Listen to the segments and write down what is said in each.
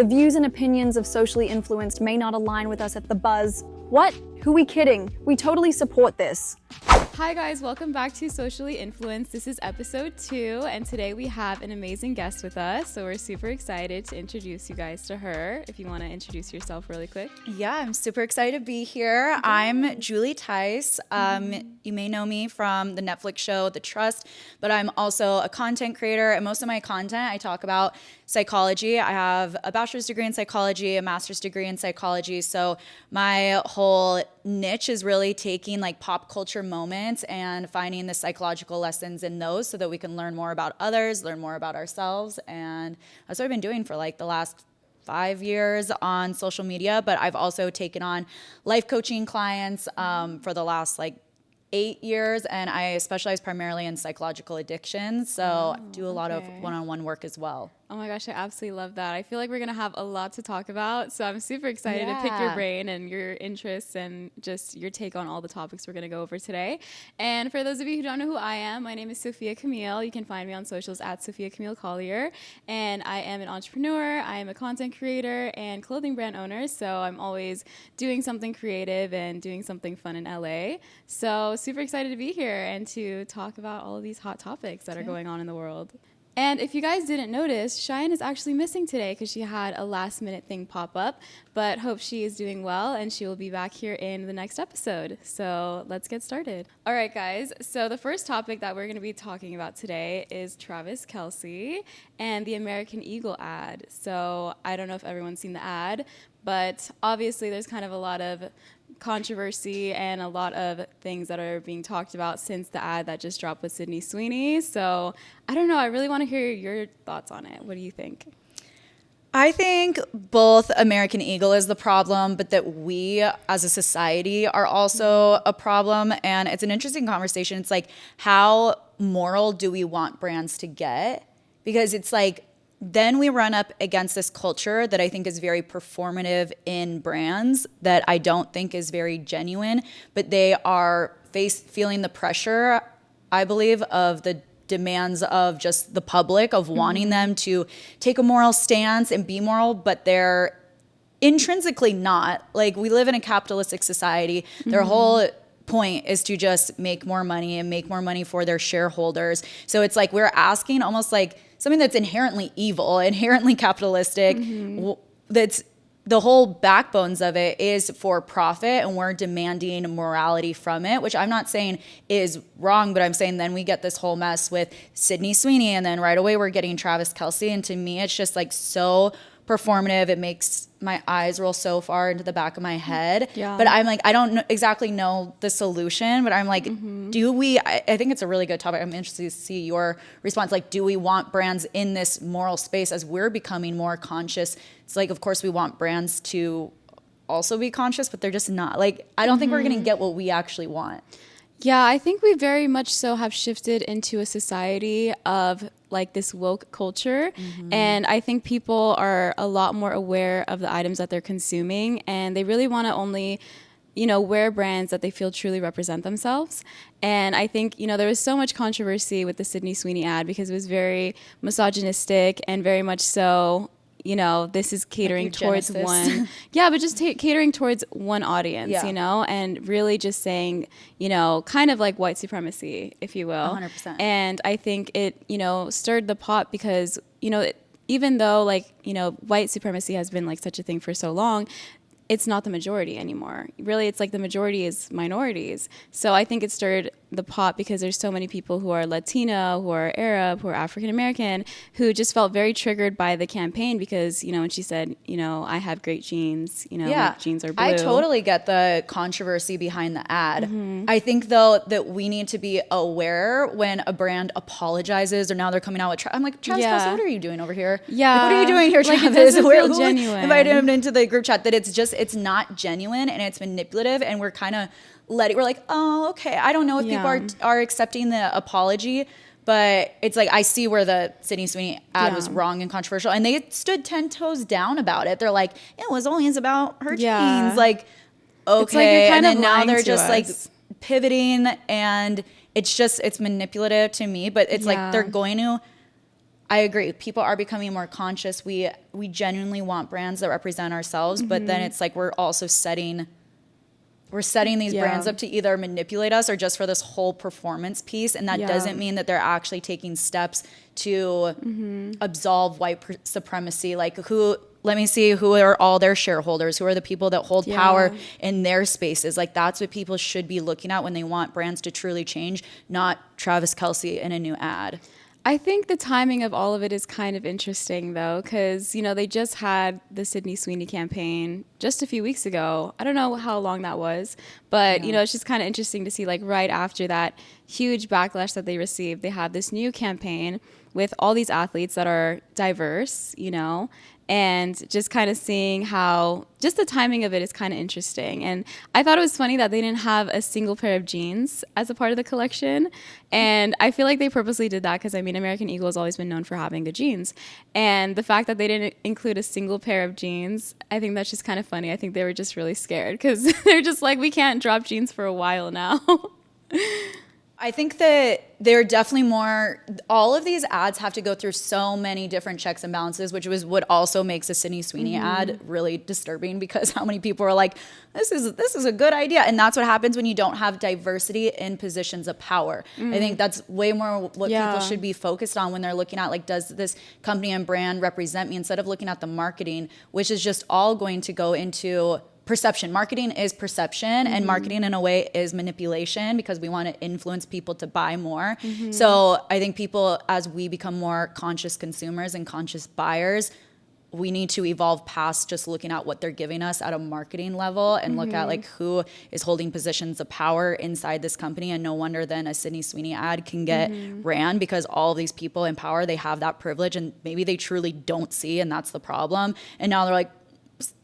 The views and opinions of Socially Influenced may not align with us at The Buzz. What? Who we kidding? We totally support this. Hi guys, welcome back to Socially Influenced. This is episode 2, and today we have an amazing guest with us, so we're super excited to introduce you guys to her. If you want to introduce yourself really quick. Yeah, I'm super excited to be here. I'm Julie Tice. You may know me from the Netflix show The Trust, but I'm also a content creator, and most of my content I talk about psychology. I have a bachelor's degree in psychology, a master's degree in psychology, so my whole niche is really taking like pop culture moments and finding the psychological lessons in those so that we can learn more about others, learn more about ourselves. And that's what I've been doing for like the last 5 years on social media. But I've also taken on life coaching clients for the last like 8 years, and I specialize primarily in psychological addiction. So I do a lot of one-on-one work as well. Oh my gosh, I absolutely love that. I feel like we're going to have a lot to talk about. So I'm super excited to pick your brain and your interests and just your take on all the topics we're going to go over today. And for those of you who don't know who I am, my name is Sophia Camille. You can find me on socials at Sophia Camille Collier. And I am an entrepreneur. I am a content creator and clothing brand owner. So I'm always doing something creative and doing something fun in LA. So super excited to be here and to talk about all of these hot topics that are going on in the world. And if you guys didn't notice, Cheyenne is actually missing today because she had a last minute thing pop up, but hope she is doing well and she will be back here in the next episode. So let's get started. All right, guys. So the first topic that we're going to be talking about today is Travis Kelsey and the American Eagle ad. So I don't know if everyone's seen the ad, but obviously there's kind of a lot of controversy and a lot of things that are being talked about since the ad that just dropped with Sydney Sweeney. So I don't know. I really want to hear your thoughts on it. What do you think? I think both American Eagle is the problem, but that we as a society are also a problem. And it's an interesting conversation. It's like, how moral do we want brands to get? Because it's like, then we run up against this culture that I think is very performative in brands that I don't think is very genuine, but they are feeling the pressure, I believe, of the demands of just the public, of wanting them to take a moral stance and be moral, but they're intrinsically not. Like, we live in a capitalistic society. Their whole point is to just make more money and make more money for their shareholders. So it's like we're asking almost like something that's inherently evil, inherently capitalistic. That's the whole backbones of it is for profit, and we're demanding morality from it, which I'm not saying is wrong, but I'm saying then we get this whole mess with Sydney Sweeney, and then right away we're getting Travis Kelsey, and to me it's just like so performative. It makes my eyes roll so far into the back of my head. But I'm like, I don't exactly know the solution, but I'm like, I think it's a really good topic. I'm interested to see your response. Like, do we want brands in this moral space as we're becoming more conscious? It's like, of course we want brands to also be conscious, but they're just not. Like, I don't think we're going to get what we actually want. Yeah, I think we very much so have shifted into a society of like this woke culture. And I think people are a lot more aware of the items that they're consuming, and they really want to only, wear brands that they feel truly represent themselves. And I think, there was so much controversy with the Sydney Sweeney ad because it was very misogynistic and very much so, this is catering towards one. Yeah, but just catering towards one audience, and really just saying, kind of like white supremacy, if you will. 100%. And I think it, stirred the pot because, even though like, white supremacy has been like such a thing for so long, it's not the majority anymore. Really, it's like the majority is minorities. So I think it stirred the pot because there's so many people who are Latino, who are Arab, who are African American, who just felt very triggered by the campaign because, when she said, I have great genes, my jeans are blue. I totally get the controversy behind the ad. I think, though, that we need to be aware when a brand apologizes or now they're coming out with, I'm like, Travis Kelsey, what are you doing over here? Yeah. Like, what are you doing here, Travis? It doesn't feel genuine. Invited him into the group chat that it's not genuine and it's manipulative, and we're kind of we're like, oh, okay. I don't know if people are accepting the apology, but it's like, I see where the Sydney Sweeney ad was wrong and controversial, and they stood 10 toes down about it. They're like, it was only about her jeans. Like, okay. Like, and then now they're just like pivoting, and it's manipulative to me, but it's like, they're going to, I agree. People are becoming more conscious. We genuinely want brands that represent ourselves, but then it's like we're also setting these brands up to either manipulate us or just for this whole performance piece. And that doesn't mean that they're actually taking steps to absolve white supremacy. Like let me see who are all their shareholders, who are the people that hold power in their spaces. Like that's what people should be looking at when they want brands to truly change, not Travis Kelsey in a new ad. I think the timing of all of it is kind of interesting, though, because, you know, they just had the Sydney Sweeney campaign just a few weeks ago. I don't know how long that was, but, you know, it's just kind of interesting to see, like, right after that huge backlash that they received, they had this new campaign with all these athletes that are diverse, you know, and just kind of seeing how just the timing of it is kind of interesting. And I thought it was funny that they didn't have a single pair of jeans as a part of the collection. And I feel like they purposely did that because, I mean, American Eagle has always been known for having good jeans. And the fact that they didn't include a single pair of jeans, I think that's just kind of funny. I think they were just really scared because they're just like, we can't drop jeans for a while now. I think that they're definitely more, all of these ads have to go through so many different checks and balances, which was what also makes a Sydney Sweeney ad really disturbing, because how many people are like, this is a good idea. And that's what happens when you don't have diversity in positions of power. I think that's way more what people should be focused on when they're looking at, like, does this company and brand represent me, instead of looking at the marketing, which is just all going to go into perception. Marketing is perception, and marketing in a way is manipulation, because we want to influence people to buy more. So I think people, as we become more conscious consumers and conscious buyers, we need to evolve past just looking at what they're giving us at a marketing level and look at, like, who is holding positions of power inside this company. And no wonder then a Sydney Sweeney ad can get ran, because all of these people in power, they have that privilege and maybe they truly don't see, and that's the problem. And now they're like,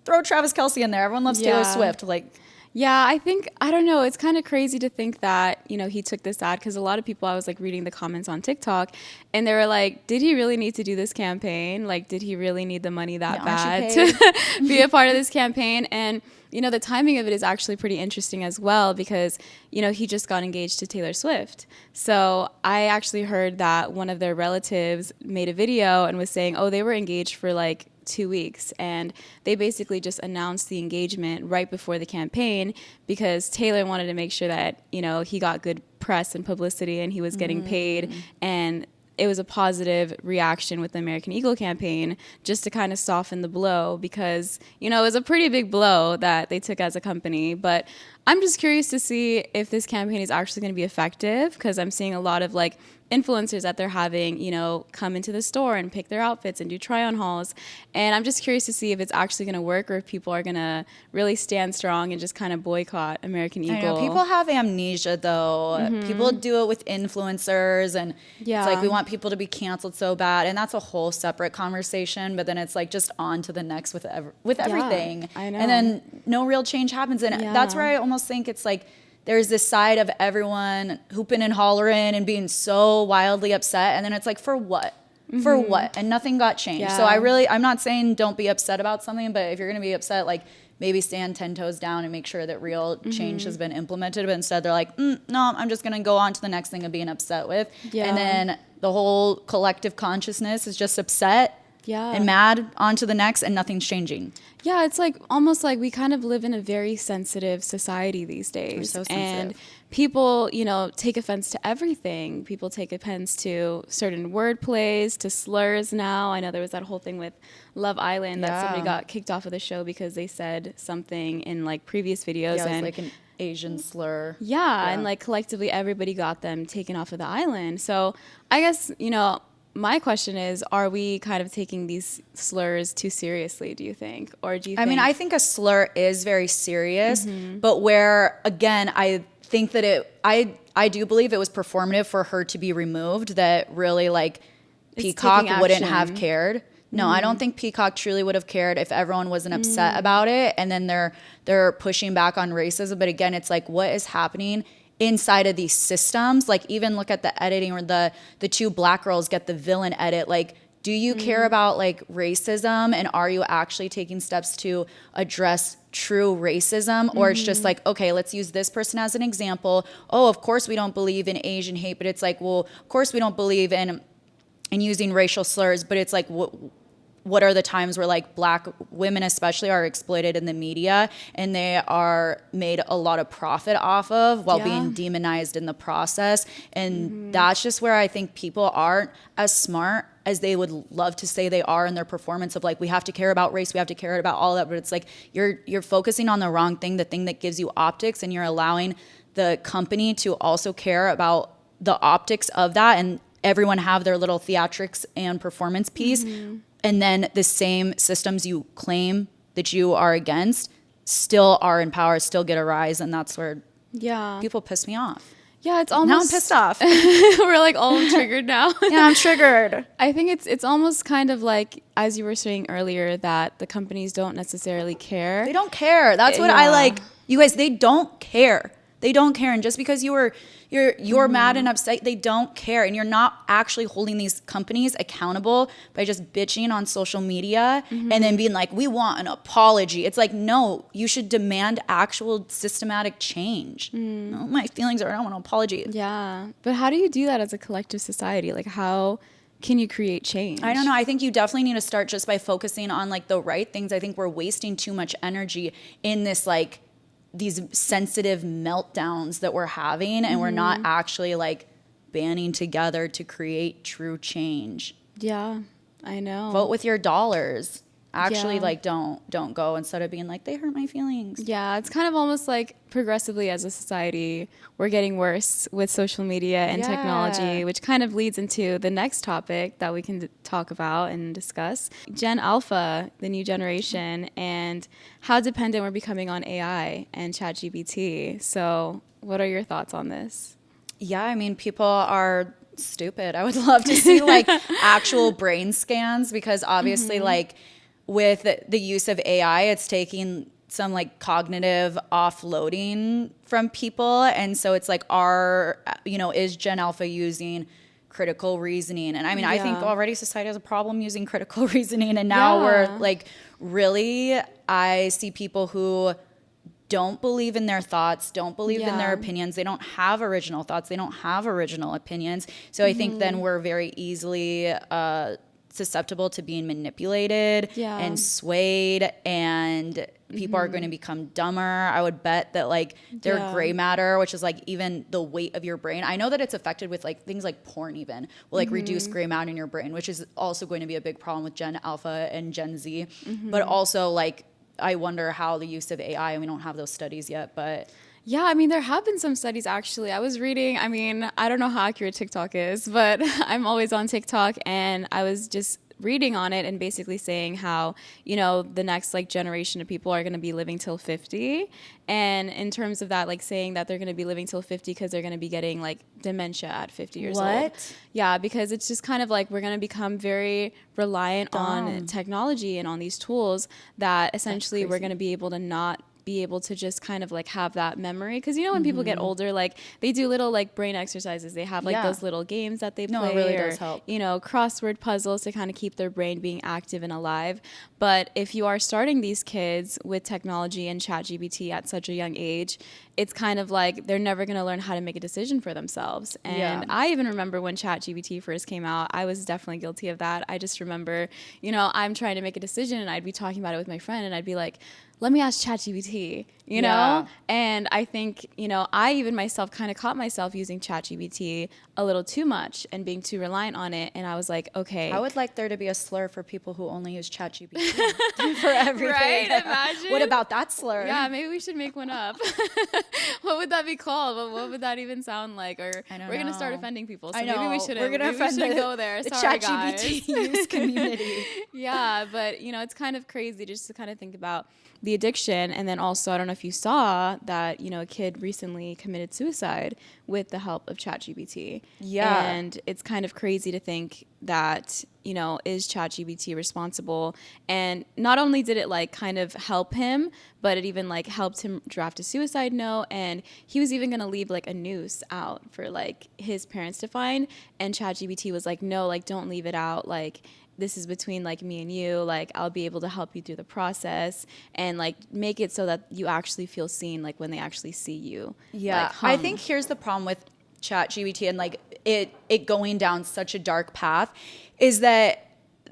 throw Travis Kelsey in there. Everyone loves Taylor Swift. Like, yeah, I think, I don't know, it's kind of crazy to think that, you know, he took this ad, because a lot of people, I was like reading the comments on TikTok, and they were like, did he really need to do this campaign? Like, did he really need the money that bad to be a part of this campaign? And, you know, the timing of it is actually pretty interesting as well, because, you know, he just got engaged to Taylor Swift. So I actually heard that one of their relatives made a video and was saying, oh, they were engaged for like 2 weeks, and they basically just announced the engagement right before the campaign, because Taylor wanted to make sure that, you know, he got good press and publicity and he was getting paid, and it was a positive reaction with the American Eagle campaign, just to kind of soften the blow, because, you know, it was a pretty big blow that they took as a company. But I'm just curious to see if this campaign is actually going to be effective, because I'm seeing a lot of, like, influencers that they're having, you know, come into the store and pick their outfits and do try-on hauls. And I'm just curious to see if it's actually going to work, or if people are going to really stand strong and just kind of boycott American Eagle. I know, people have amnesia, though. People do it with influencers, and it's like, we want people to be canceled so bad, and that's a whole separate conversation. But then it's like, just on to the next with everything. I know. And then no real change happens. And that's where I almost think it's like, there's this side of everyone hooping and hollering and being so wildly upset. And then it's like, for what? For what? And nothing got changed. So I'm not saying don't be upset about something, but if you're going to be upset, like, maybe stand 10 toes down and make sure that real change has been implemented. But instead they're like, no, I'm just going to go on to the next thing of being upset with. And then the whole collective consciousness is just upset and mad, on to the next, and nothing's changing. Yeah, it's like almost like we kind of live in a very sensitive society these days. We're so sensitive. And people, you know, take offense to everything. People take offense to certain word plays, to slurs now. I know there was that whole thing with Love Island that somebody got kicked off of the show because they said something in, like, previous videos. Yeah, it was and like an Asian slur. Yeah, and, like, collectively everybody got them taken off of the island. So I guess, you know, my question is, are we kind of taking these slurs too seriously, do you think? Or do you think... I mean, I think a slur is very serious, but where, again, I think that I do believe it was performative for her to be removed, that really, like, Peacock wouldn't have cared. No, I don't think Peacock truly would have cared if everyone wasn't upset about it, and then they're pushing back on racism. But again, it's like, what is happening inside of these systems? Like, even look at the editing, or the two black girls get the villain edit. Like, do you care about, like, racism, and are you actually taking steps to address true racism? Or it's just like, okay, let's use this person as an example. Oh, of course we don't believe in Asian hate, but it's like, well, of course we don't believe in and using racial slurs, but it's like, what are the times where like Black women especially are exploited in the media and they are made a lot of profit off of while being demonized in the process. And that's just where I think people aren't as smart as they would love to say they are in their performance of like, we have to care about race, we have to care about all that, but it's like you're focusing on the wrong thing, the thing that gives you optics, and you're allowing the company to also care about the optics of that, and everyone have their little theatrics and performance piece. And then the same systems you claim that you are against still are in power, still get a rise. And that's where people piss me off. Yeah, it's almost... Now I'm pissed off. We're like all triggered now. Yeah, I'm triggered. I think it's almost kind of like, as you were saying earlier, that the companies don't necessarily care. They don't care. That's what I like. You guys, they don't care. They don't care. And just because you're mad and upset, they don't care. And you're not actually holding these companies accountable by just bitching on social media and then being like, we want an apology. It's like, no, you should demand actual systematic change. No, my feelings are, I don't want an apology. Yeah. But how do you do that as a collective society? Like, how can you create change? I don't know. I think you definitely need to start just by focusing on like the right things. I think we're wasting too much energy in this like, these sensitive meltdowns that we're having, and we're not actually like banding together to create true change. Yeah, I know. Vote with your dollars. Actually, like don't go, instead of being like, they hurt my feelings. Yeah, it's kind of almost like progressively as a society, we're getting worse with social media and technology, which kind of leads into the next topic that we can talk about and discuss. Gen Alpha, the new generation, and how dependent we're becoming on AI and ChatGPT. So what are your thoughts on this? Yeah, I mean, people are stupid. I would love to see like actual brain scans, because obviously like with the use of AI, it's taking some like cognitive offloading from people. And so it's like, is Gen Alpha using critical reasoning? And I mean, I think already society has a problem using critical reasoning. And now we're like, really, I see people who don't believe in their thoughts, don't believe in their opinions. They don't have original thoughts. They don't have original opinions. So I think then we're very easily susceptible to being manipulated and swayed, and people are going to become dumber. I would bet that like their gray matter, which is like even the weight of your brain. I know that it's affected with like things like porn even will like reduce gray matter in your brain, which is also going to be a big problem with Gen Alpha and Gen Z. But also like, I wonder how the use of AI, and we don't have those studies yet, but... Yeah, I mean, there have been some studies actually. I was reading, I mean, I don't know how accurate TikTok is, but I'm always on TikTok, and I was just reading on it and basically saying how, the next like generation of people are going to be living till 50. And in terms of that, like saying that they're going to be living till 50 because they're going to be getting like dementia at 50 years old. Yeah, because it's just kind of like we're going to become very reliant on technology and on these tools that essentially we're going to be able to not be able to just kind of like have that memory, because when people get older, like they do little like brain exercises, they have like those little games that they play, it really does help. Crossword puzzles to kind of keep their brain being active and alive. But if you are starting these kids with technology and ChatGPT at such a young age, it's kind of like they're never going to learn how to make a decision for themselves. And I even remember when ChatGPT first came out, I was definitely guilty of that. I just remember, I'm trying to make a decision, and I'd be talking about it with my friend, and I'd be like, let me ask ChatGPT, know? And I think, I even myself kind of caught myself using ChatGPT a little too much and being too reliant on it. And I was like, okay. I would like there to be a slur for people who only use ChatGPT for everything. Right? Imagine. What about that slur? Yeah, maybe we should make one up. What would that be called? What would that even sound like? Or we're going to start offending people. So maybe we shouldn't. We're going to offend go there. The Sorry, ChatGPT use community. Yeah, but, it's kind of crazy just to kind of think about the addiction. And then also, I don't know if you saw that, a kid recently committed suicide with the help of ChatGPT. Yeah. And it's kind of crazy to think that, is ChatGPT responsible? And not only did it like kind of help him, but it even like helped him draft a suicide note. And he was even going to leave like a noose out for like his parents to find. And ChatGPT was like, no, like don't leave it out. Like, this is between like me and you, like I'll be able to help you through the process and like make it so that you actually feel seen, like when they actually see you. Yeah. Like, I think here's the problem with ChatGPT, and like it going down such a dark path is that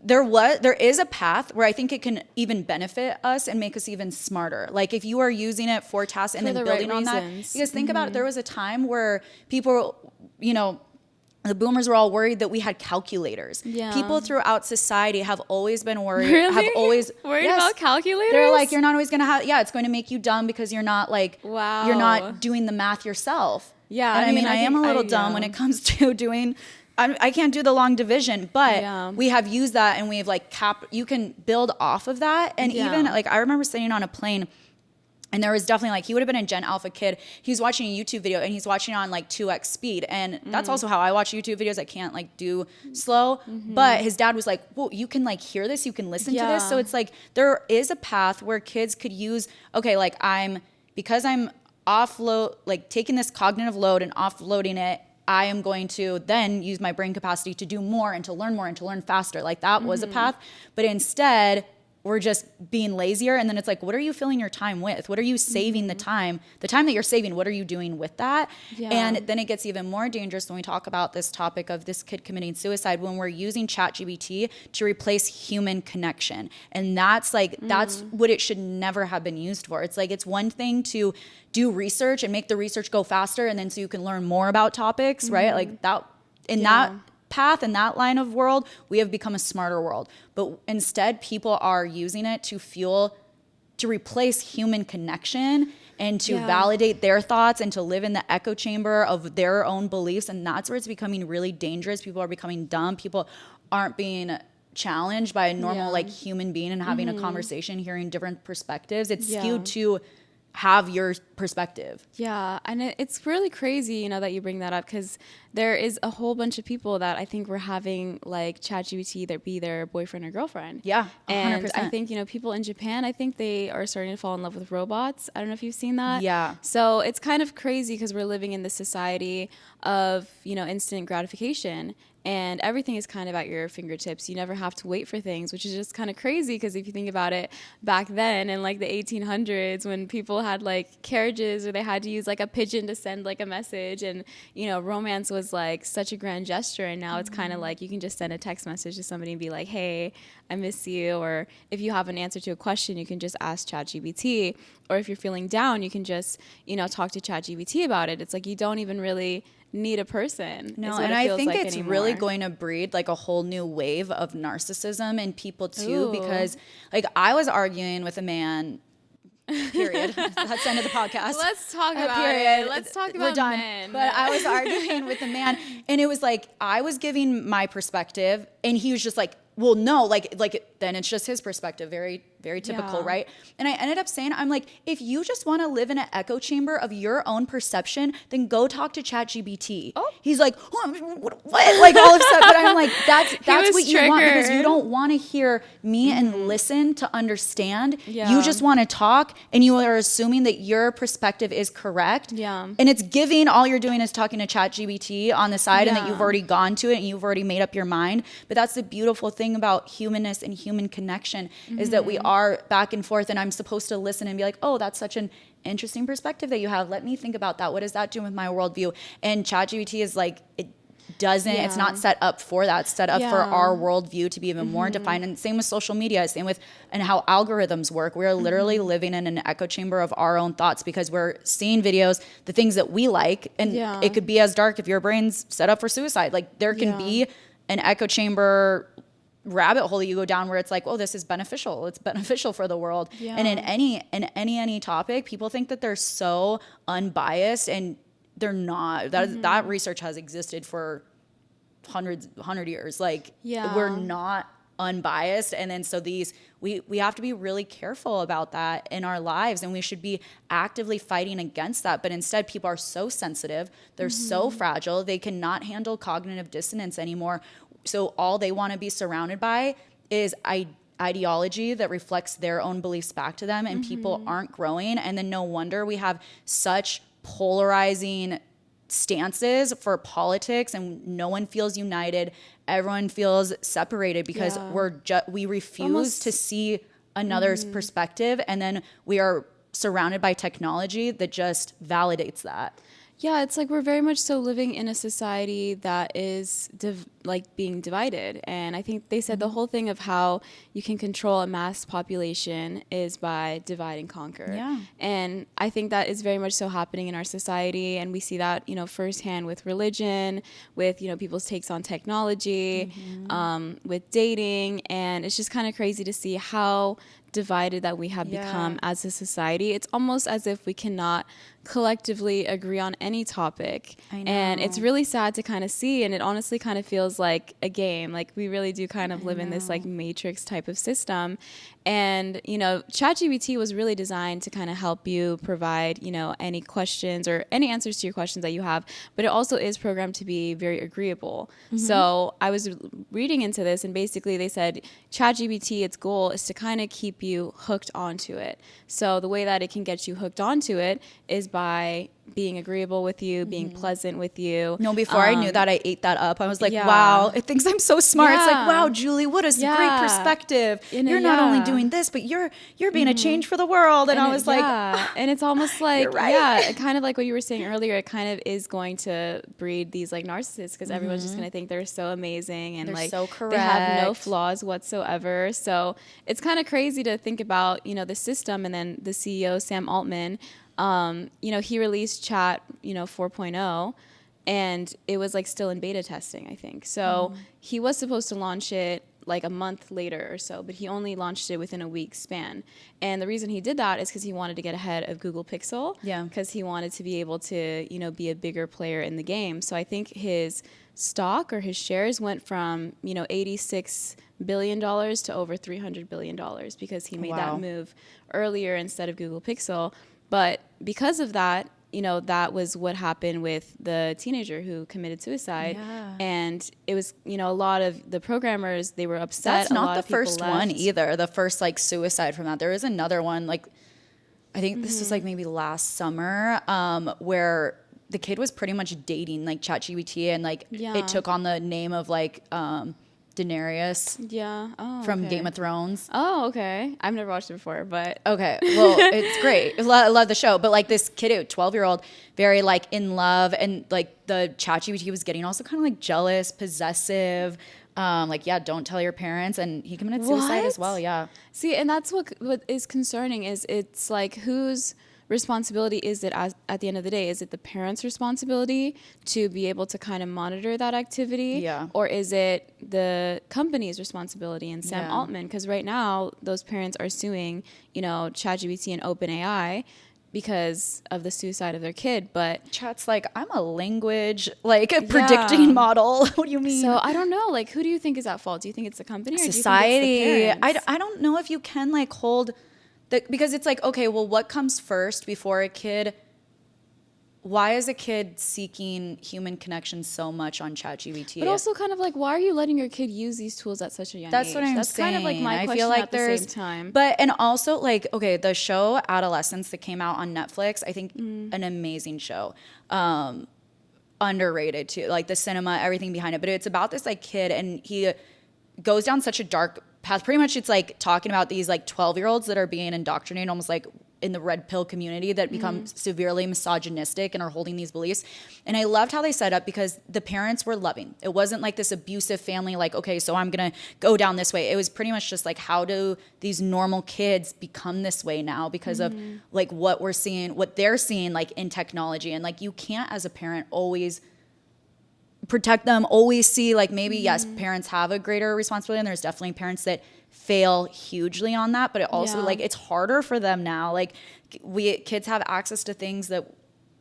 there is a path where I think it can even benefit us and make us even smarter. Like if you are using it for tasks and then building on that. Because think about it, there was a time where people, the boomers were all worried that we had calculators. Yeah. People throughout society have always been worried. Really? Have always worried about calculators? They're like, you're not always going to have, it's going to make you dumb because you're not like, you're not doing the math yourself. Yeah. And I mean, I am a little dumb when it comes to doing, I can't do the long division, but we have used that and we've like you can build off of that. And even like, I remember sitting on a plane and there was definitely like, he would have been a Gen Alpha kid. He was watching a YouTube video and he's watching on like 2x speed. And that's also how I watch YouTube videos. I can't like do slow, but his dad was like, well, you can like hear this, you can listen to this. So it's like, there is a path where kids could use, okay, like because I'm taking this cognitive load and offloading it, I am going to then use my brain capacity to do more and to learn faster. Like that was a path, but instead we're just being lazier. And then it's like, what are you filling your time with? What are you saving the time that you're saving? What are you doing with that? Yeah. And then it gets even more dangerous when we talk about this topic of this kid committing suicide, when we're using ChatGPT to replace human connection. And that's what it should never have been used for. It's like, it's one thing to do research and make the research go faster. And then so you can learn more about topics, right? Like that that path and that line of world, we have become a smarter world. But instead, people are using it to replace human connection and to validate their thoughts and to live in the echo chamber of their own beliefs. And that's where it's becoming really dangerous. People are becoming dumb. People aren't being challenged by a normal like human being and having a conversation, hearing different perspectives. It's skewed to have your perspective. Yeah, and it's really crazy, that you bring that up, because there is a whole bunch of people that I think were having like ChatGPT either be their boyfriend or girlfriend. Yeah, 100%. And I think, people in Japan, I think they are starting to fall in love with robots. I don't know if you've seen that. Yeah. So it's kind of crazy because we're living in this society of, instant gratification. And everything is kind of at your fingertips. You never have to wait for things, which is just kind of crazy because if you think about it, back then in like the 1800s when people had like carriages or they had to use like a pigeon to send like a message, and romance was like such a grand gesture, and now it's kind of like you can just send a text message to somebody and be like, hey, I miss you. Or if you have an answer to a question, you can just ask ChatGPT. Or if you're feeling down, you can just talk to ChatGPT about it. It's like you don't even really need a person. No, and I think it's really going to breed like a whole new wave of narcissism in people too. Ooh. Because like I was arguing with a man. Period. That's the end of the podcast. Let's talk about it. Let's talk about We're done. men. But I was arguing with a man, and it was like I was giving my perspective, and he was just like, well, no, then it's just his perspective. Very, very typical, right? And I ended up saying, I'm like, if you just want to live in an echo chamber of your own perception, then go talk to ChatGPT. Oh. He's like, what? Like all of a sudden, but I'm like, that's what you want, because you don't want to hear me and listen to understand. Yeah. You just want to talk, and you are assuming that your perspective is correct. Yeah. And it's all you're doing is talking to ChatGPT on the side, and that you've already gone to it and you've already made up your mind. But that's the beautiful thing about humanness and human connection is that we are back and forth, and I'm supposed to listen and be like, oh, that's such an interesting perspective that you have. Let me think about that. What does that do with my worldview? And ChatGPT is like, it's not set up for that. It's set up for our worldview to be even more defined. And same with social media, same with and how algorithms work. We're literally living in an echo chamber of our own thoughts because we're seeing videos, the things that we like, and it could be as dark if your brain's set up for suicide. Like there can be an echo chamber rabbit hole you go down where it's like, oh, this is beneficial. It's beneficial for the world. Yeah. And in any topic, people think that they're so unbiased, and they're not. That research has existed for 100 years. Like we're not unbiased. And then so we have to be really careful about that in our lives, and we should be actively fighting against that. But instead, people are so sensitive. They're so fragile. They cannot handle cognitive dissonance anymore. So all they want to be surrounded by is ideology that reflects their own beliefs back to them, and people aren't growing. And then no wonder we have such polarizing stances for politics, and no one feels united. Everyone feels separated because we refuse to see another's perspective, and then we are surrounded by technology that just validates that. Yeah, it's like we're very much so living in a society that is being divided. And I think they said the whole thing of how you can control a mass population is by divide and conquer. Yeah. And I think that is very much so happening in our society. And we see that, firsthand with religion, with, people's takes on technology, with dating. And it's just kind of crazy to see how divided that we have become as a society. It's almost as if we cannot collectively agree on any topic. I know. And it's really sad to kind of see, and it honestly kind of feels like a game. Like we really do kind of live in this like matrix type of system. And, ChatGPT was really designed to kind of help you provide, any questions or any answers to your questions that you have, but it also is programmed to be very agreeable. So I was reading into this, and basically they said ChatGPT, its goal is to kind of keep you hooked onto it. So the way that it can get you hooked onto it is by being agreeable with you, being pleasant with you. No, before I knew that, I ate that up. I was like, wow, it thinks I'm so smart. It's like, wow, Julie, what a great perspective. You're not only doing this, but you're being a change for the world. And I was like, and it's almost like, you're right. kind of like what you were saying earlier, it kind of is going to breed these like narcissists, because everyone's just going to think they're so amazing and They're like so correct. They have no flaws whatsoever. So it's kind of crazy to think about, the system. And then the CEO, Sam Altman, he released Chat, 4.0, and it was like still in beta testing, I think. So he was supposed to launch it like a month later or so, but he only launched it within a week span. And the reason he did that is because he wanted to get ahead of Google Pixel. Yeah. Because he wanted to be able to, be a bigger player in the game. So I think his stock or his shares went from, $86 billion to over $300 billion because he made that move earlier instead of Google Pixel. But because of that, that was what happened with the teenager who committed suicide. Yeah. And it was, a lot of the programmers, they were upset. That's not the first one either. The first like suicide from that. There is another one, like, I think this was like maybe last summer, where the kid was pretty much dating like ChatGPT, and like it took on the name of like Daenerys from Game of Thrones. Oh, okay. I've never watched it before, but... Okay, well, it's great. I love the show. But like this kid, a 12-year-old, very like in love, and like the ChatGPT was getting also kind of like jealous, possessive, don't tell your parents, and he committed suicide as well, See, and that's what is concerning, is it's like whose responsibility is it at the end of the day? Is it the parents' responsibility to be able to kind of monitor that activity? Yeah. Or is it the company's responsibility and Sam Altman? Because right now, those parents are suing, ChatGPT and OpenAI because of the suicide of their kid. But Chat's like, I'm a language, like a predicting model. What do you mean? So I don't know. Like, who do you think is at fault? Do you think it's the company or society? Do you think it's the parents? I don't know if you can like hold... because it's like, okay, well, what comes first before a kid? Why is a kid seeking human connection so much on ChatGPT? But also kind of like, why are you letting your kid use these tools at such a young age? That's what I'm saying. That's kind of like my question. I feel like at the same time. But, and also like, okay, the show Adolescence that came out on Netflix, I think an amazing show. Underrated too, like the cinema, everything behind it. But it's about this like kid, and he goes down such a dark path. Pretty much it's like talking about these like 12-year-olds that are being indoctrinated almost like in the red pill community that become severely misogynistic and are holding these beliefs. And I loved how they set up, because the parents were loving. It wasn't like this abusive family, like, okay, so I'm going to go down this way. It was pretty much just like, how do these normal kids become this way now because of like what we're seeing, what they're seeing like in technology. And like, you can't as a parent always protect them, always see like maybe yes, parents have a greater responsibility, and there's definitely parents that fail hugely on that, but it also like it's harder for them now. Like kids have access to things that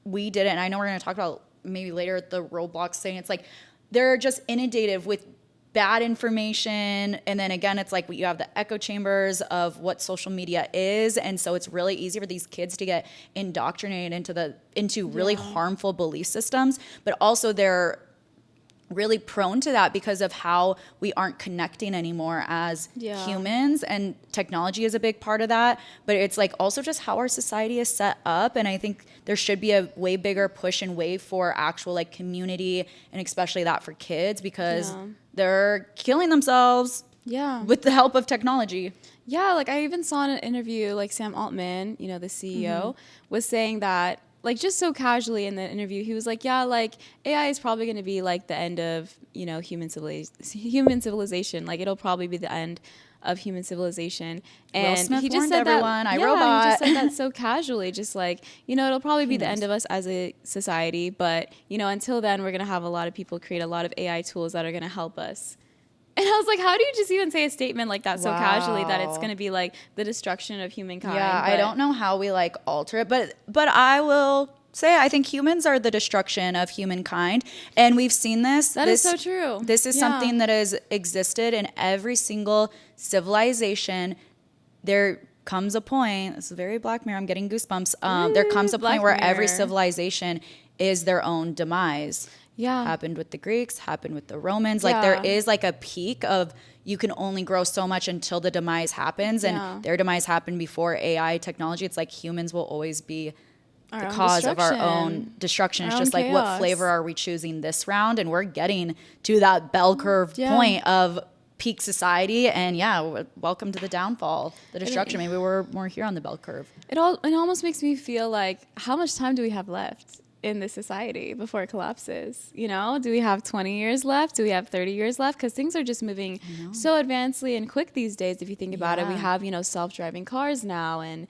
we didn't. And I know we're going to talk about maybe later the Roblox thing. It's like they're just inundated with bad information, and then again it's like you have the echo chambers of what social media is, and so it's really easy for these kids to get indoctrinated into really harmful belief systems, but also they're really prone to that because of how we aren't connecting anymore as humans, and technology is a big part of that. But it's like also just how our society is set up, and I think there should be a way bigger push and wave for actual like community, and especially that for kids, because they're killing themselves with the help of technology. Yeah, like I even saw in an interview, like Sam Altman, the CEO, was saying that like just so casually in the interview, he was like, yeah, like AI is probably going to be like the end of, you know, human civilization. Like it'll probably be the end of human civilization. And Will Smith he just warned said everyone, that, I, Robot. he just said that so casually, just like, you know, it'll probably be the end of us as a society. But, you know, until then, we're going to have a lot of people create a lot of AI tools that are going to help us. And I was like, how do you just even say a statement like that so casually that it's going to be like the destruction of humankind? Yeah, but I don't know how we like alter it, but I will say I think humans are the destruction of humankind, and we've seen this. That is so true. This is something that has existed in every single civilization. There comes a point. This is very Black Mirror. I'm getting goosebumps. There comes a point where every civilization is their own demise. Yeah. Happened with the Greeks, happened with the Romans. Like there is like a peak of you can only grow so much until the demise happens. And their demise happened before AI technology. It's like humans will always be the cause of our own destruction. It's just like, what flavor are we choosing this round? And we're getting to that bell curve point of peak society. And welcome to the downfall, the destruction. Maybe we're more here on the bell curve. It almost makes me feel like, how much time do we have left in this society before it collapses? You know, do we have 20 years left? Do we have 30 years left? Because things are just moving so advancedly and quick these days. If you think about it, we have, you know, self-driving cars now, and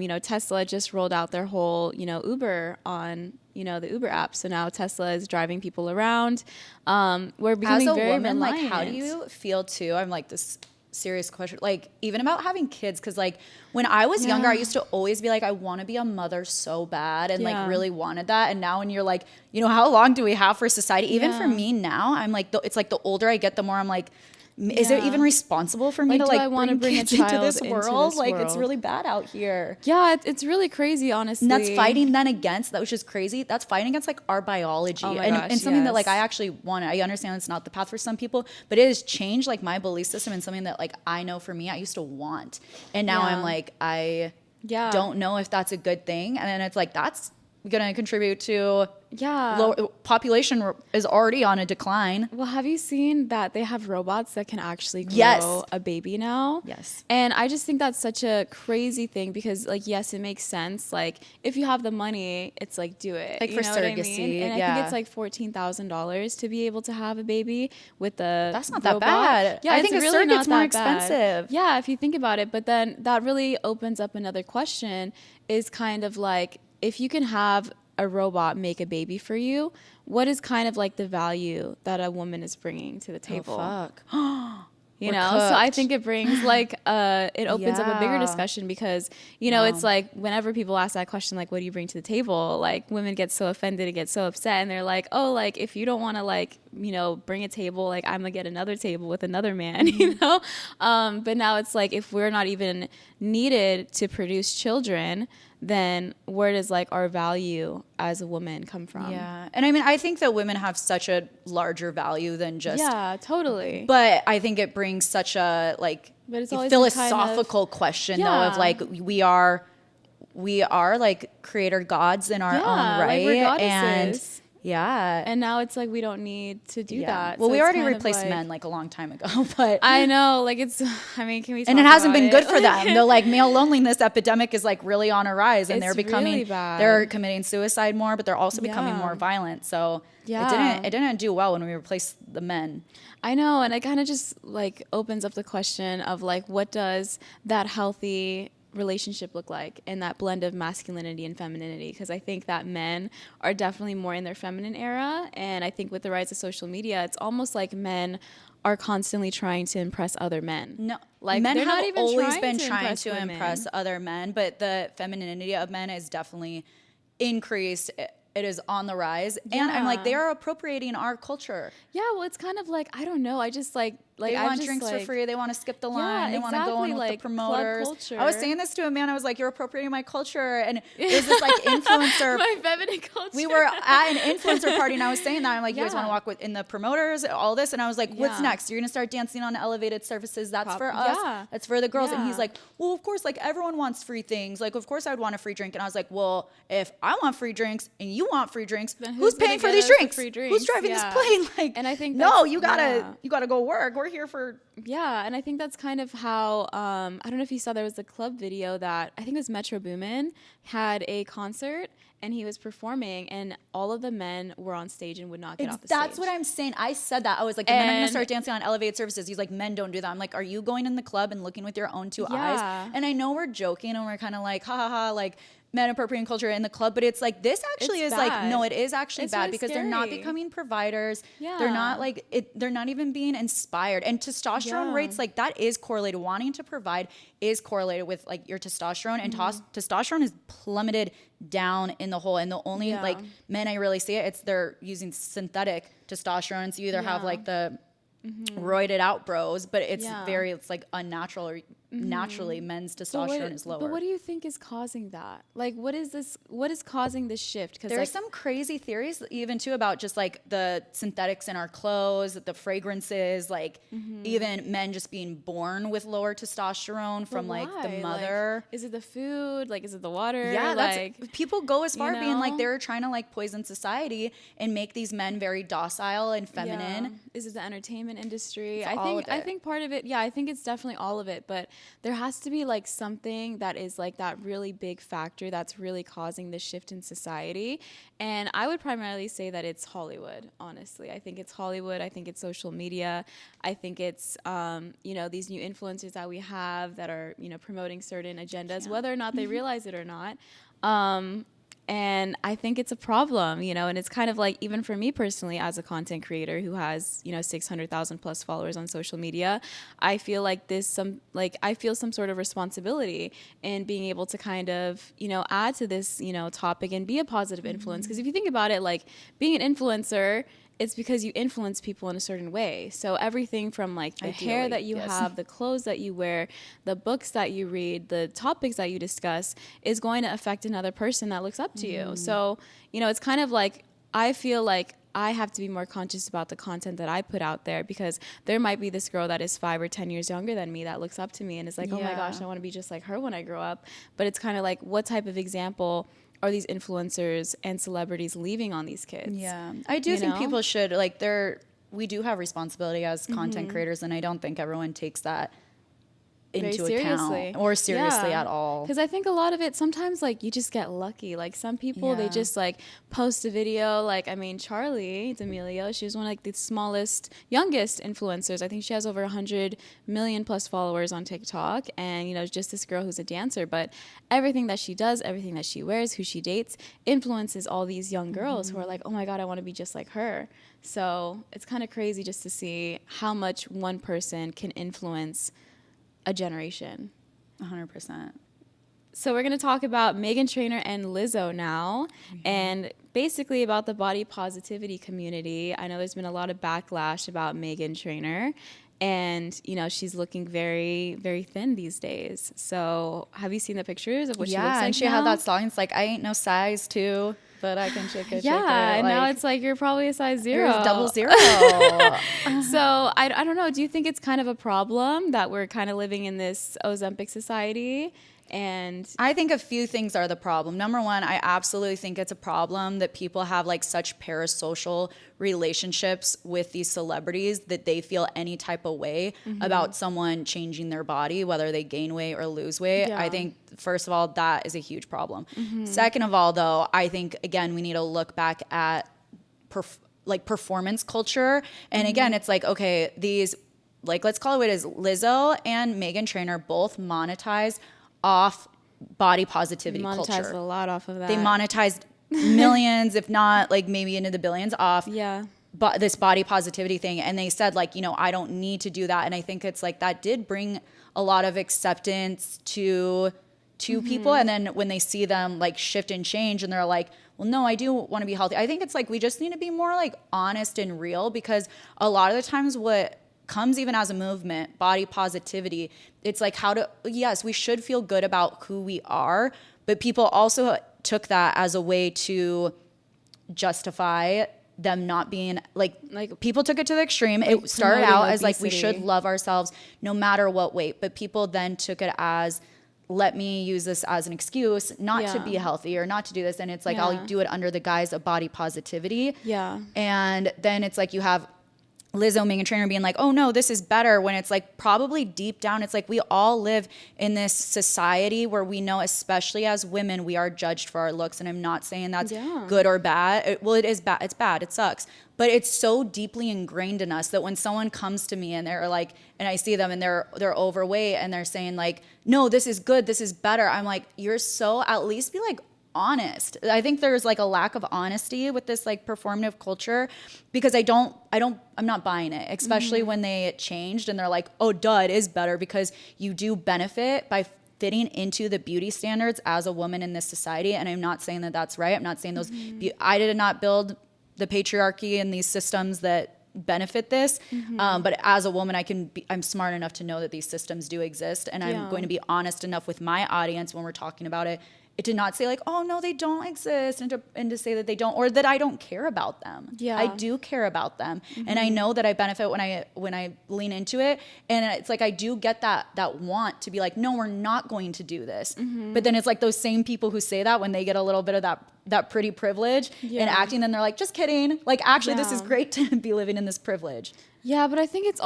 you know, Tesla just rolled out their whole, you know, Uber on, you know, the Uber app. So now Tesla is driving people around. We're becoming as a very woman, reliant. like, how do you feel too? I'm like this serious question, like even about having kids, because like when I was younger, I used to always be like, I want to be a mother so bad, and like really wanted that. And now when you're like, you know, how long do we have for society? Even for me now, I'm like, it's like the older I get, the more I'm like, is it even responsible for me to like bring kids into this world? Like it's really bad out here. Yeah, it's really crazy, honestly. And that's fighting then against, that was just crazy. That's fighting against like our biology. And something that like I actually want. I understand it's not the path for some people, but it has changed like my belief system, and something that like I know for me, I used to want. And now I'm like, I don't know if that's a good thing. And then it's like, that's going to contribute to population is already on a decline. Well, have you seen that they have robots that can actually grow a baby now? Yes. And I just think that's such a crazy thing, because like, yes, it makes sense. Like if you have the money, it's like, do it. Like for surrogacy. I mean? And I think it's like $14,000 to be able to have a baby with the That's not robot. that bad. Yeah, I think it's a really surrogate's not more that bad. expensive. Yeah, if you think about it. But then that really opens up another question, is kind of like, if you can have a robot make a baby for you, what is kind of like the value that a woman is bringing to the table? Oh, fuck. You know, so I think it brings like it opens up a bigger discussion, because you know, it's like whenever people ask that question, like, what do you bring to the table, like women get so offended and get so upset, and they're like, oh, like if you don't want to like, you know, bring a table, like I'm gonna get another table with another man. You know, but now it's like, if we're not even needed to produce children, then where does like our value as a woman come from? Yeah. And I mean, I think that women have such a larger value than just. Yeah, totally. But I think it brings such a like philosophical question though, of like, we are like creator gods in our own right. Like we're goddesses. And now it's like we don't need to do that. Well, so we already replaced men like a long time ago, but I know, like it's. I mean, can we? And it hasn't been good for them. The like male loneliness epidemic is like really on a rise, and they're becoming really bad. They're committing suicide more, but they're also becoming more violent. So it didn't do well when we replaced the men. I know, and it kind of just like opens up the question of like, what does that healthy relationship look like, and that blend of masculinity and femininity? Because I think that men are definitely more in their feminine era, and I think with the rise of social media, it's almost like men are constantly trying to impress other men. No, like men they're have not even always been trying to women. impress other men, but the femininity of men is definitely increased. It is on the rise, and I'm like, they are appropriating our culture. Yeah, well, it's kind of like, I don't know. I just like they want drinks for free. They want to skip the line. They want to go in with the promoters. I was saying this to a man. I was like, "You're appropriating my culture." And it was this like influencer. My feminine culture. We were at an influencer party, and I was saying that I'm like, "You guys want to walk in the promoters, all this?" And I was like, "What's next? You're gonna start dancing on elevated surfaces? That's for us. That's for the girls." And he's like, "Well, of course, like everyone wants free things. Like, of course, I'd want a free drink." And I was like, "Well, if I want free drinks and you want free drinks, then who's paying for these drinks? Who's driving this plane?" Like, and I think no, you gotta go work. we're here for. Yeah, and I think that's kind of how, I don't know if you saw, there was a club video that, I think it was Metro Boomin, had a concert, and he was performing, and all of the men were on stage and would not get off the stage. That's what I'm saying. I said that. I was like, the men are going to start dancing on elevated surfaces. He's like, men don't do that. I'm like, are you going in the club and looking with your own two eyes? And I know we're joking and we're kind of like, ha ha ha, like, men appropriating culture in the club, but it's like, this actually is bad. Like, no, it is actually bad really because they're not becoming providers. They're not like they're not even being inspired. And testosterone rates, like, that is correlated. Wanting to provide is correlated with like your testosterone, and testosterone is plummeted down in the hole. And the only like men I really see it, they're using synthetic testosterone. So you either have like the roided out bros, but it's like unnatural, or naturally men's testosterone is lower. But what do you think is causing that? Like, what is causing this shift? Because there's some crazy theories even too about just like the synthetics in our clothes, the fragrances, like even men just being born with lower testosterone from like the mother. Like, is it the food? Like, is it the water? Yeah, like, people go as far being like they're trying to like poison society and make these men very docile and feminine. Yeah. Is it the entertainment industry? I think part of it, I think it's definitely all of it, but there has to be like something that is like that really big factor that's really causing this shift in society. And I would primarily say that it's Hollywood, honestly. I think it's Hollywood. I think it's social media. I think it's, these new influencers that we have that are, promoting certain agendas, whether or not they realize it or not. And I think it's a problem, and it's kind of like, even for me personally, as a content creator who has, 600,000 plus followers on social media, I feel like I feel some sort of responsibility in being able to kind of, add to this, topic and be a positive influence. Because if you think about it, like, being an influencer, it's because you influence people in a certain way. So everything from like the hair that you have, the clothes that you wear, the books that you read, the topics that you discuss is going to affect another person that looks up to you. So, it's kind of like, I feel like I have to be more conscious about the content that I put out there, because there might be this girl that is 5 or 10 years younger than me that looks up to me and is like, oh my gosh, I want to be just like her when I grow up. But it's kind of like, what type of example are these influencers and celebrities leaving on these kids? Yeah, I do think people should, like, we do have responsibility as content creators, and I don't think everyone takes that into account or seriously at all. Because I think a lot of it, sometimes like you just get lucky. Like some people, they just like post a video. Like, I mean, Charli D'Amelio, she was one of like the smallest, youngest influencers. I think she has over 100 million plus followers on TikTok, and just this girl who's a dancer. But everything that she does, everything that she wears, who she dates, influences all these young girls who are like, oh my God, I want to be just like her. So it's kind of crazy just to see how much one person can influence a generation. 100%. So we're going to talk about Meghan Trainor and Lizzo now, and basically about the body positivity community. I know there's been a lot of backlash about Meghan Trainor, and she's looking very, very thin these days. So have you seen the pictures of what she looks like? And she had that song. It's like, I ain't no size 2, but I can shake it. Yeah, and now it's like you're probably a size 0. Double 0. So I don't know. Do you think it's kind of a problem that we're kind of living in this Ozempic society? And I think a few things are the problem. Number one, I absolutely think it's a problem that people have like such parasocial relationships with these celebrities that they feel any type of way about someone changing their body, whether they gain weight or lose weight. I think, first of all, that is a huge problem. Second of all, though, I think, again, we need to look back at performance culture. And again, it's like, okay, these, like, let's call it what it is. Lizzo and Meghan Trainor both monetize off body positivity culture. Monetized a lot off of that. They monetized millions, if not like maybe into the billions off this body positivity thing. And they said like, I don't need to do that. And I think it's like that did bring a lot of acceptance to people. And then when they see them like shift and change and they're like, well, no, I do want to be healthy. I think it's like we just need to be more like honest and real, because a lot of the times what comes even as a movement, body positivity, it's like yes, we should feel good about who we are, but people also took that as a way to justify them not being like people took it to the extreme. Like, it started out as like we should love ourselves no matter what weight, but people then took it as, let me use this as an excuse not to be healthy or not to do this. And it's like, I'll do it under the guise of body positivity. And then it's like you have Lizzo, Meghan Trainor being like, oh no, this is better, when it's like probably deep down, it's like we all live in this society where we know, especially as women, we are judged for our looks. And I'm not saying that's good or bad. Well, it is bad. It's bad. It sucks. But it's so deeply ingrained in us that when someone comes to me and they're like, and I see them and they're overweight and they're saying like, no, this is good, this is better. I'm like, you're so, at least be like honest. I think there's like a lack of honesty with this like performative culture, because I'm not buying it, especially when they changed and they're like, oh duh, it is better, because you do benefit by fitting into the beauty standards as a woman in this society. And I'm not saying that that's right. I'm not saying those, I did not build the patriarchy and these systems that benefit this. But as a woman, I'm smart enough to know that these systems do exist. And I'm going to be honest enough with my audience when we're talking about it. It did not say like, oh no, they don't exist, and to say that they don't, or that I don't care about them. Yeah, I do care about them, and I know that I benefit when I lean into it. And it's like I do get that want to be like, no, we're not going to do this. But then it's like those same people who say that when they get a little bit of that pretty privilege and acting, then they're like, just kidding. Like actually, this is great to be living in this privilege. Yeah, but I think it's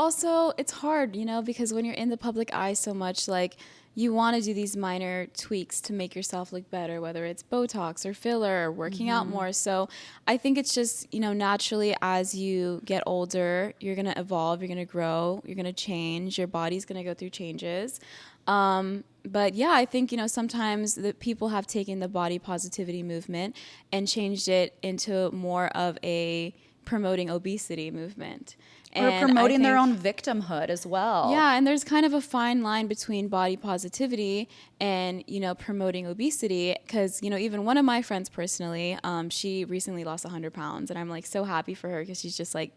hard, because when you're in the public eye so much, like, you want to do these minor tweaks to make yourself look better, whether it's Botox or filler or working out more. So I think it's just, naturally as you get older, you're going to evolve, you're going to grow, you're going to change, your body's going to go through changes. But yeah, I think, sometimes the people have taken the body positivity movement and changed it into more of a promoting obesity movement. Or promoting their own victimhood as well. Yeah, and there's kind of a fine line between body positivity and, promoting obesity. Because, even one of my friends personally, she recently lost 100 pounds. And I'm like so happy for her, because she's just like,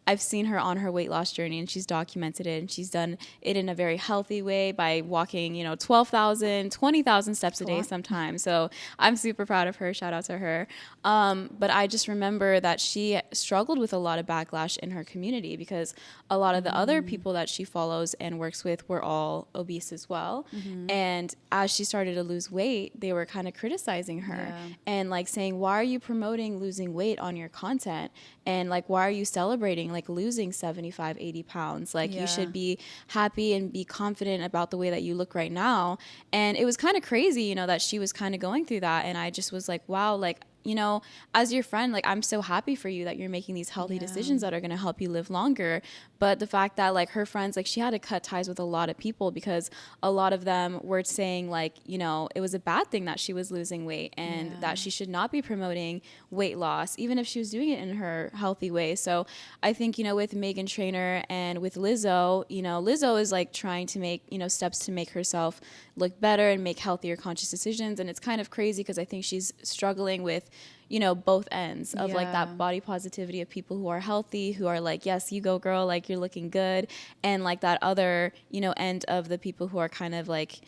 I've seen her on her weight loss journey, and she's documented it, and she's done it in a very healthy way by walking, 12,000, 20,000 steps a day sometimes. So I'm super proud of her. Shout out to her. But I just remember that she struggled with a lot of backlash in her community, because a lot of the other people that she follows and works with were all obese as well. And as she started to lose weight, they were kind of criticizing her and like saying, why are you promoting losing weight on your content? And like, why are you celebrating like losing 75, 80 pounds? Like you should be happy and be confident about the way that you look right now. And it was kind of crazy, that she was kind of going through that. And I just was like, wow, like, as your friend, like, I'm so happy for you that you're making these healthy decisions that are going to help you live longer. But the fact that like her friends, like she had to cut ties with a lot of people, because a lot of them were saying like, it was a bad thing that she was losing weight, and that she should not be promoting weight loss, even if she was doing it in her healthy way. So I think, with Meghan Trainor and with Lizzo, Lizzo is like trying to make, steps to make herself look better and make healthier, conscious decisions. And it's kind of crazy, because I think she's struggling with, both ends of like that body positivity of people who are healthy, who are like, yes, you go girl, like you're looking good. And like that other, end of the people who are kind of like,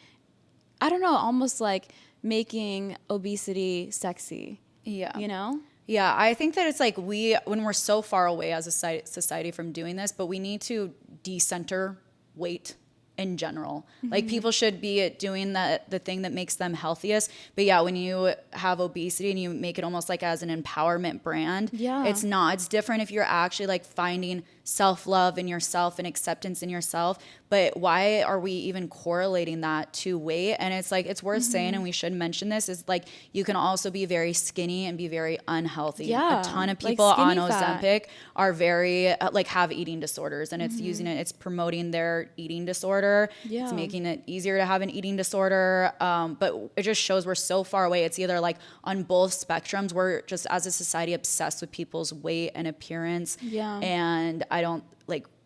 I don't know, almost like making obesity sexy. Yeah. Yeah, I think that it's like when we're so far away as a society from doing this, but we need to decenter weight in general. Like people should be doing the thing that makes them healthiest. But yeah, when you have obesity and you make it almost like as an empowerment brand, it's not. It's different if you're actually like finding self-love in yourself and acceptance in yourself. But why are we even correlating that to weight? And it's like, it's worth saying, and we should mention this, is like you can also be very skinny and be very unhealthy. A ton of people like on Ozempic are very like have eating disorders, and it's it's promoting their eating disorder. It's making it easier to have an eating disorder. But it just shows we're so far away. It's either like on both spectrums, we're just as a society obsessed with people's weight and appearance. And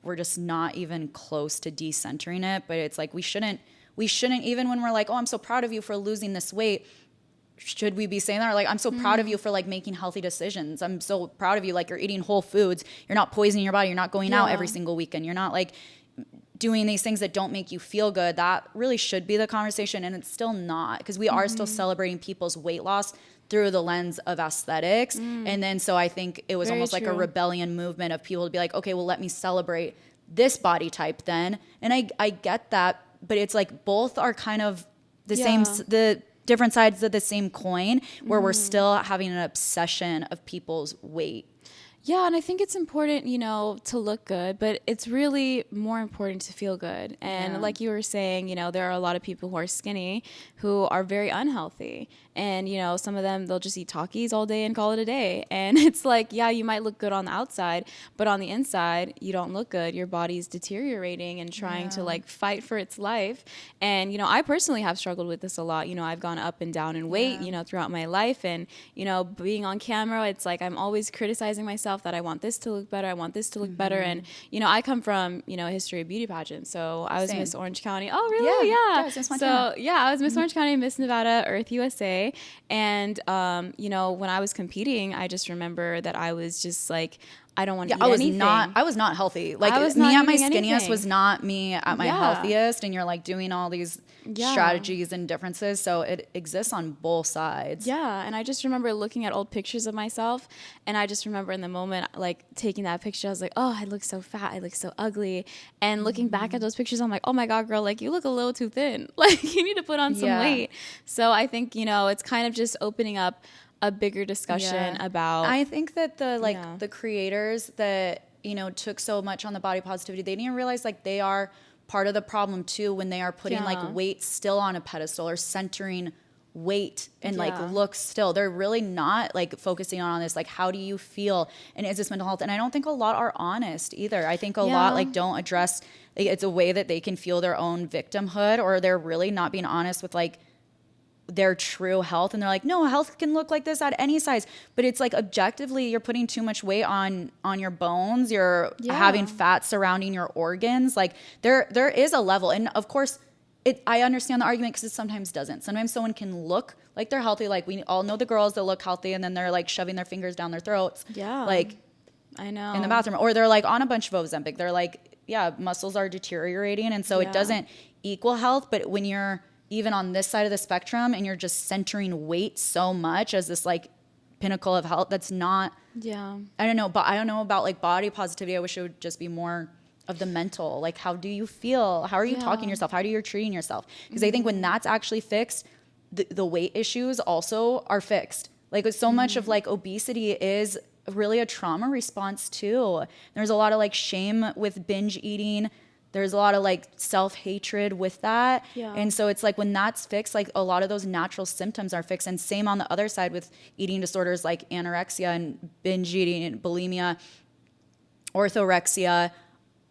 we're just not even close to decentering it. But it's like we shouldn't even when we're like, oh, I'm so proud of you for losing this weight, should we be saying that? Or like, I'm so proud of you for like making healthy decisions. I'm so proud of you, like you're eating whole foods, you're not poisoning your body, you're not going out every single weekend, you're not like doing these things that don't make you feel good. That really should be the conversation, and it's still not, because we are still celebrating people's weight loss through the lens of aesthetics. And then so I think it was almost like a rebellion movement of people to be like, okay, well, let me celebrate this body type then. And I get that, but it's like both are kind of the same, the different sides of the same coin, where we're still having an obsession of people's weight. Yeah, and I think it's important, to look good, but it's really more important to feel good. And like you were saying, there are a lot of people who are skinny who are very unhealthy. And, some of them, they'll just eat Takis all day and call it a day. And it's like, yeah, you might look good on the outside, but on the inside, you don't look good. Your body's deteriorating and trying to like fight for its life. And, I personally have struggled with this a lot. I've gone up and down in weight, throughout my life. And, being on camera, it's like I'm always criticizing myself that I want this to look better. I want this to look better. And, I come from, a history of beauty pageants. So I was Miss Orange County. Oh, really? Yeah. I was Miss Orange County, Miss Nevada, Earth USA. And, when I was competing, I just remember that I was just like, I don't want to eat anything. I was not healthy. Like me at my skinniest was not me at my healthiest. And you're like doing all these strategies and differences. So it exists on both sides. Yeah. And I just remember looking at old pictures of myself. And I just remember in the moment, like taking that picture, I was like, oh, I look so fat. I look so ugly. And looking back at those pictures, I'm like, oh my God, girl, like you look a little too thin. Like you need to put on some weight. So I think, it's kind of just opening up a bigger discussion about. I think that the creators that, took so much on the body positivity, they didn't realize like they are part of the problem too when they are putting like weight still on a pedestal or centering weight and like look still. They're really not like focusing on this, like how do you feel and is this mental health? And I don't think a lot are honest either. I think a lot like don't address, like, it's a way that they can feel their own victimhood, or they're really not being honest with like their true health. And they're like, no, health can look like this at any size, but it's like objectively you're putting too much weight on your bones, you're having fat surrounding your organs. Like there is a level. And of course I understand the argument because it sometimes doesn't. Sometimes someone can look like they're healthy. Like we all know the girls that look healthy and then they're like shoving their fingers down their throats. Yeah. Like I know. In the bathroom, or they're like on a bunch of Ozempic. They're like, muscles are deteriorating. And so it doesn't equal health. But when you're even on this side of the spectrum and you're just centering weight so much as this like pinnacle of health, that's not, I don't know about like body positivity. I wish it would just be more of the mental, like how do you feel? How are you talking to yourself? How do you treating yourself? Because I think when that's actually fixed, the weight issues also are fixed. Like so much of like obesity is really a trauma response too. There's a lot of like shame with binge eating. There's a lot of like self-hatred with that. Yeah. And so it's like when that's fixed, like a lot of those natural symptoms are fixed. And same on the other side with eating disorders like anorexia and binge eating and bulimia, orthorexia.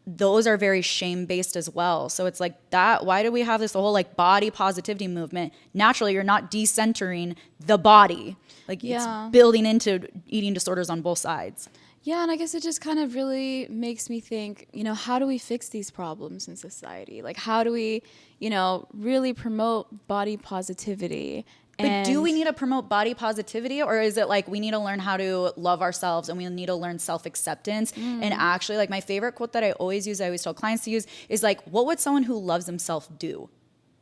Those are very shame-based as well. So it's like that. Why do we have this whole like body positivity movement? Naturally, you're not decentering the body. Like it's building into eating disorders on both sides. Yeah, and I guess it just kind of really makes me think, how do we fix these problems in society? Like, how do we, really promote body positivity? But do we need to promote body positivity, or is it like we need to learn how to love ourselves and we need to learn self-acceptance? And actually, like my favorite quote that I always tell clients to use is like, what would someone who loves themselves do?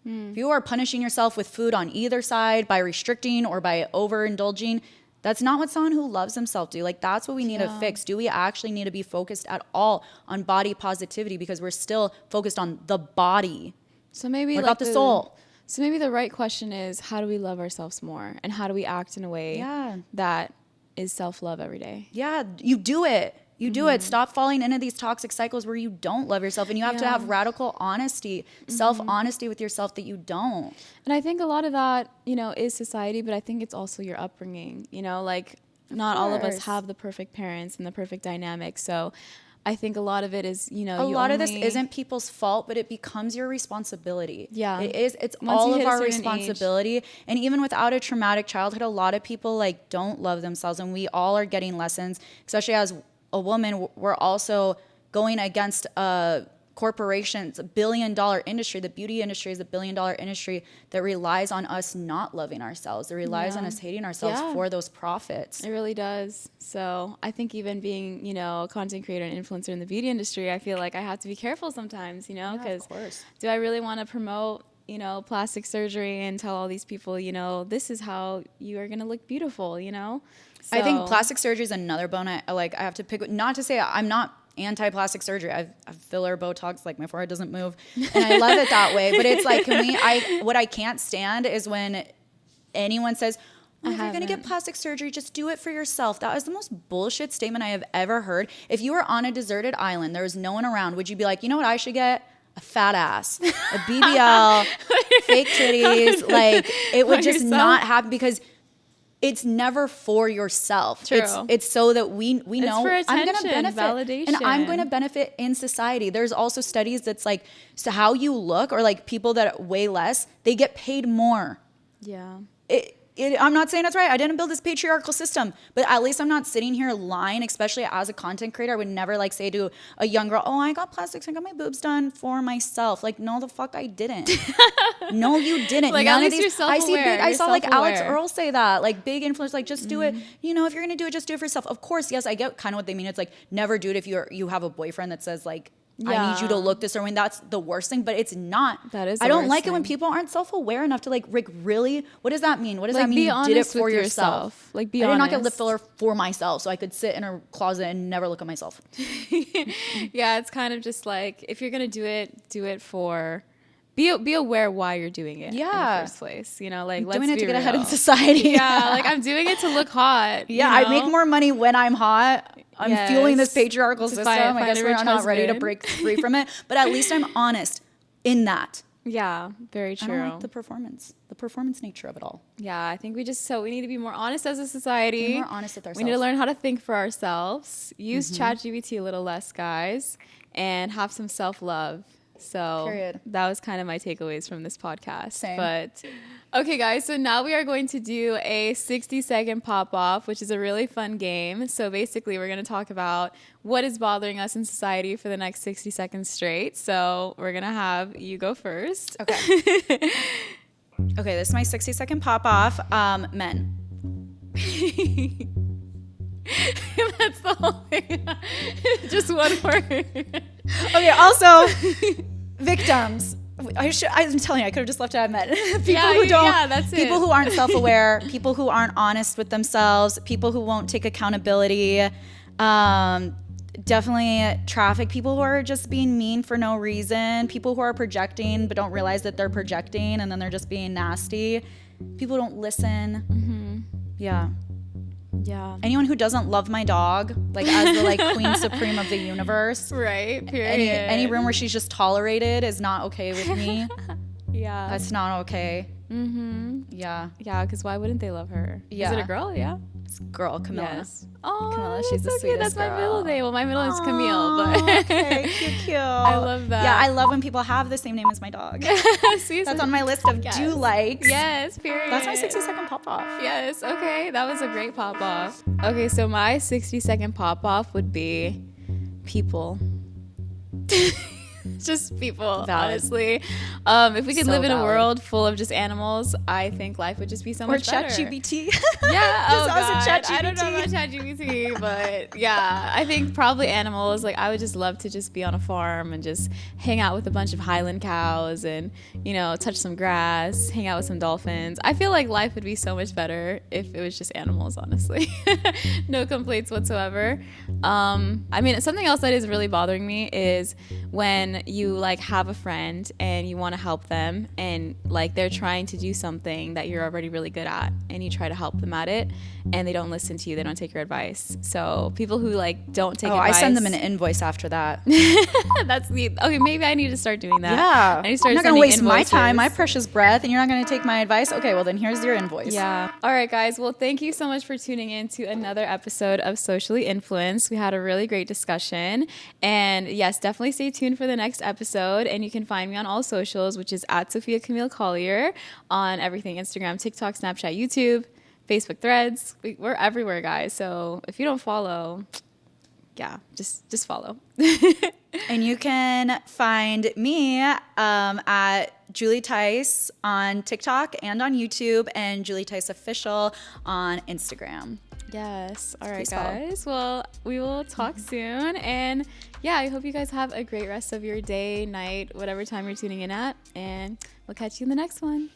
If you are punishing yourself with food on either side by restricting or by overindulging, that's not what someone who loves themselves do. Like that's what we need to fix. Do we actually need to be focused at all on body positivity because we're still focused on the body? So maybe what about the soul? So maybe the right question is, how do we love ourselves more? And how do we act in a way that is self-love every day? Yeah, you do it. You do it. Stop falling into these toxic cycles where you don't love yourself, and you have to have radical honesty, self-honesty with yourself that you don't. And I think a lot of that, is society, but I think it's also your upbringing. Like not all of us have the perfect parents and the perfect dynamic. So I think a lot of it is, a lot of this isn't people's fault, but it becomes your responsibility. Yeah. It is. It's all of our responsibility. Age. And even without a traumatic childhood, a lot of people like don't love themselves, and we all are getting lessons, especially as a woman. We're also going against corporations, $1 billion industry. The beauty industry is a $1 billion industry that relies on us not loving ourselves. It relies on us hating ourselves for those profits. It really does. So I think even being, a content creator and influencer in the beauty industry, I feel like I have to be careful sometimes, because do I really want to promote, plastic surgery and tell all these people, this is how you are going to look beautiful, So. I think plastic surgery is another bone I have to pick. Not to say I'm not anti-plastic surgery. I've filler, Botox, like my forehead doesn't move, and I love it that way. But it's like, what I can't stand is when anyone says, if you're going to get plastic surgery, just do it for yourself. That is the most bullshit statement I have ever heard. If you were on a deserted island, there was no one around, would you be like, you know what I should get? A fat ass, a BBL, fake titties. Like, it would just not happen because it's never for yourself. True. It's so that we know for attention, I'm going to benefit, validation. and I'm going to benefit in society. There's also studies that's like, so how you look, or like people that weigh less, they get paid more. Yeah. I'm not saying that's right. I didn't build this patriarchal system, but at least I'm not sitting here lying, especially as a content creator. I would never like say to a young girl, oh, I got plastics. I got my boobs done for myself. Like, no, the fuck I didn't. No, you didn't. Like, None at of least these, you're self-aware. I saw like Alex self-aware. Earl say that, like big influencers, like just do it. You know, if you're going to do it, just do it for yourself. Of course, yes, I get kind of what they mean. It's like never do it if you have a boyfriend that says like, I need you to look this or when that's the worst thing, but it's not. That is the I don't worst like it when thing. people aren't self-aware enough to like really, what does that mean? What does Like, that mean? be You honest did it for with yourself. yourself. Like, be I did not get honest. lip filler for myself, so I could sit in a closet and never look at myself. Yeah, it's kind of just like, if you're gonna do it for, be aware why you're doing it in Yeah. the first place. You know, like, I'm let's doing it be to get ahead in real. society. Yeah, like, I'm doing it to look hot. Yeah, you I make know? more money when I'm hot. I'm Yes. fueling this patriarchal To system. find I guess a we're rich not ready to husband. break free from it, but at least I'm honest in that. Yeah, very I true. don't like the performance nature of it all. Yeah, I think we need to be more honest as a society. Be more honest with We need to ourselves. learn how to think for ourselves. Use ChatGPT a little less, guys, and have some self-love. So Period. that was kind of my takeaways from this podcast. Same. But okay, guys, so now we are going to do a 60-second pop-off, which is a really fun game. So basically, we're going to talk about what is bothering us in society for the next 60 seconds straight. So we're going to have you go first. Okay. Okay, this is my 60-second pop-off. Men. That's the whole thing. Just one word. Okay, also, victims. I'm telling you, I could have just left it at men. That's it. People who aren't self-aware, people who aren't honest with themselves, people who won't take accountability. Definitely traffic people who are just being mean for no reason. People who are projecting but don't realize that they're projecting and then they're just being nasty. People who don't listen. Yeah. Yeah. Anyone who doesn't love my dog, like as the like queen supreme of the universe. Right. Period. Any room where she's just tolerated is not okay with me. Yeah. That's not okay. Mm-hmm. Yeah. Yeah, because why wouldn't they love her? Yeah. Is it a girl? Yeah. It's girl, Camilla. Yes. Oh, Camilla, she's the that's so cute. sweetest That's my girl. middle name. Well, my middle name's Camille, Aw, but okay, cute. I love that. Yeah, I love when people have the same name as my dog. See, That's on my list of Yes. do likes. Yes, period. That's my 60-second pop off. Yes, okay. That was a great pop off. Okay, so my 60-second pop off would be people. Just people, Valid. honestly. If we could So live in a valid. world full of just animals, I think life would just be so Or much better. ChatGPT. Yeah, oh Just us God. and I don't know about ChatGPT, but yeah, I think probably animals. Like, I would just love to just be on a farm and just hang out with a bunch of Highland cows and, you know, touch some grass, hang out with some dolphins. I feel like life would be so much better if it was just animals, honestly. No complaints whatsoever. I mean, something else that is really bothering me is when you like have a friend and you want to help them and like they're trying to do something that you're already really good at and you try to help them at it and they don't listen to you, they don't take your advice. So people who like don't take advice, I send them an invoice after that. that's the okay, maybe I need to start doing that. Yeah. I need to start I'm not going to sending waste my time, my invoices. precious breath, and you're not going to take my advice? Okay, well then here's your invoice. Yeah. All right, guys. Well, thank you so much for tuning in to another episode of Socially Influenced. We had a really great discussion. And yes, definitely stay tuned for the next episode. And you can find me on all socials, which is at Sophia Camille Collier on everything: Instagram, TikTok, Snapchat, YouTube, Facebook Threads. We're everywhere, guys. So if you don't follow, yeah, just follow. And you can find me at Julie Tice on TikTok and on YouTube, and Julie Tice Official on Instagram. Yes. All right, Please follow. guys. Well, we will talk soon. And yeah, I hope you guys have a great rest of your day, night, whatever time you're tuning in at. And we'll catch you in the next one.